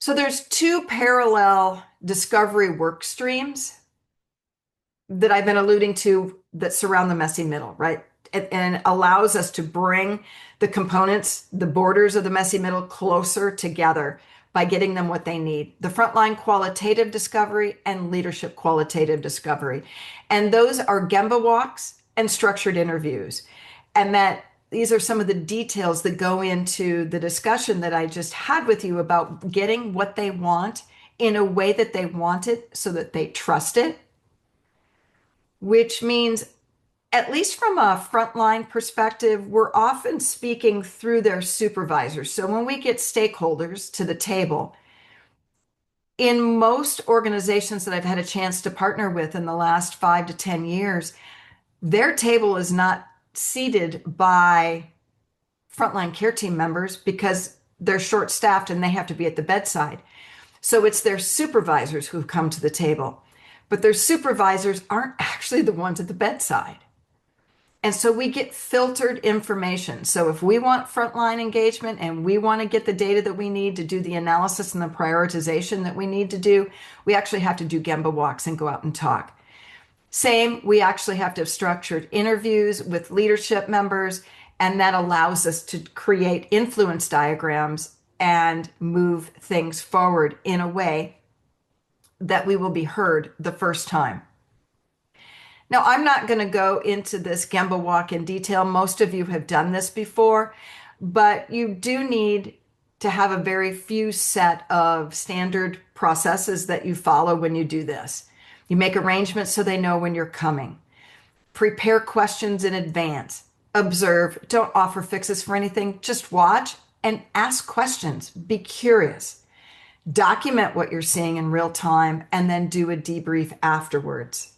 So there's two parallel discovery work streams that I've been alluding to that surround the messy middle, right? And allows us to bring the components, the borders of the messy middle closer together by getting them what they need. The frontline qualitative discovery and leadership qualitative discovery. And those are Gemba walks and structured interviews. And that these are some of the details that go into the discussion that I just had with you about getting what they want in a way that they want it so that they trust it, which means, at least from a frontline perspective, we're often speaking through their supervisors. So when we get stakeholders to the table, in most organizations that I've had a chance to partner with in the last 5 to 10 years, their table is not seated by frontline care team members because they're short staffed and they have to be at the bedside. So it's their supervisors who come to the table, but their supervisors aren't actually the ones at the bedside. And so we get filtered information. So if we want frontline engagement and we want to get the data that we need to do the analysis and the prioritization that we need to do, we actually have to do Gemba walks and go out and talk. Same, we actually have to have structured interviews with leadership members, and that allows us to create influence diagrams and move things forward in a way that we will be heard the first time. Now, I'm not going to go into this Gemba walk in detail. Most of you have done this before, but you do need to have a very few set of standard processes that you follow when you do this. You make arrangements so they know when you're coming. Prepare questions in advance. Observe. Don't offer fixes for anything. Just watch and ask questions. Be curious. Document what you're seeing in real time and then do a debrief afterwards.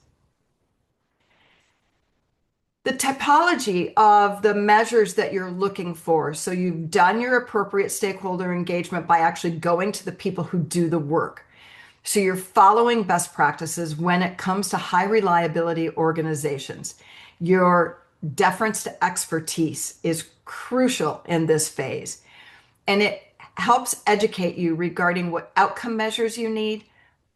The typology of the measures that you're looking for. So you've done your appropriate stakeholder engagement by actually going to the people who do the work. So you're following best practices when it comes to high reliability organizations. Your deference to expertise is crucial in this phase. And it helps educate you regarding what outcome measures you need,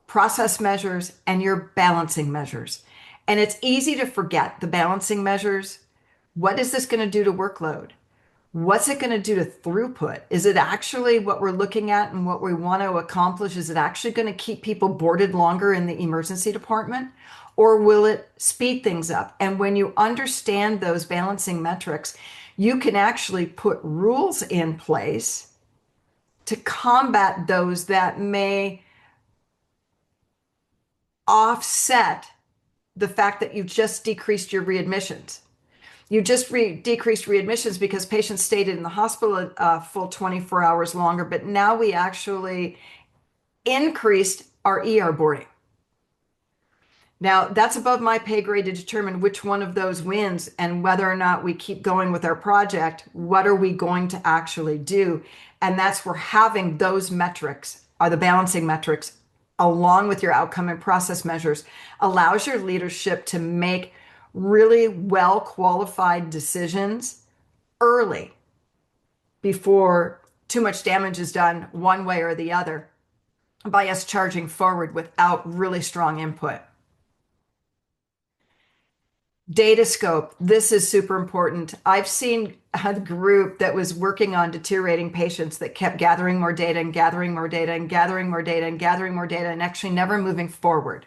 process measures, and your balancing measures. And it's easy to forget the balancing measures. What is this going to do to workload? What's it going to do to throughput? Is it actually what we're looking at and what we want to accomplish? Is it actually going to keep people boarded longer in the emergency department? Or will it speed things up? And when you understand those balancing metrics, you can actually put rules in place to combat those that may offset the fact that you just decreased your readmissions. You just decreased readmissions because patients stayed in the hospital a full 24 hours longer, but now we actually increased our ER boarding. Now, that's above my pay grade to determine which one of those wins and whether or not we keep going with our project. What are we going to actually do? And that's where having those metrics, are the balancing metrics, along with your outcome and process measures, allows your leadership to make really well qualified decisions early before too much damage is done one way or the other by us charging forward without really strong input. Data scope. This is super important. I've seen a group that was working on deteriorating patients that kept gathering more data and gathering more data and gathering more data and gathering more data and actually never moving forward.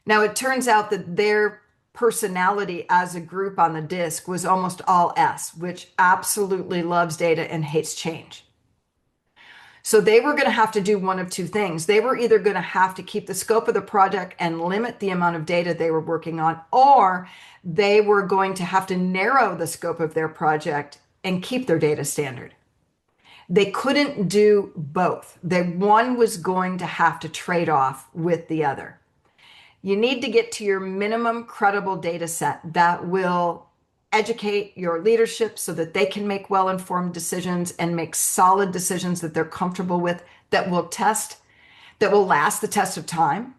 Now, it turns out that their personality as a group on the disc was almost all S, which absolutely loves data and hates change. So they were going to have to do one of two things. They were either going to have to keep the scope of the project and limit the amount of data they were working on, or they were going to have to narrow the scope of their project and keep their data standard. They couldn't do both. One was going to have to trade off with the other. You need to get to your minimum credible data set that will educate your leadership so that they can make well-informed decisions and make solid decisions that they're comfortable with, that will last the test of time,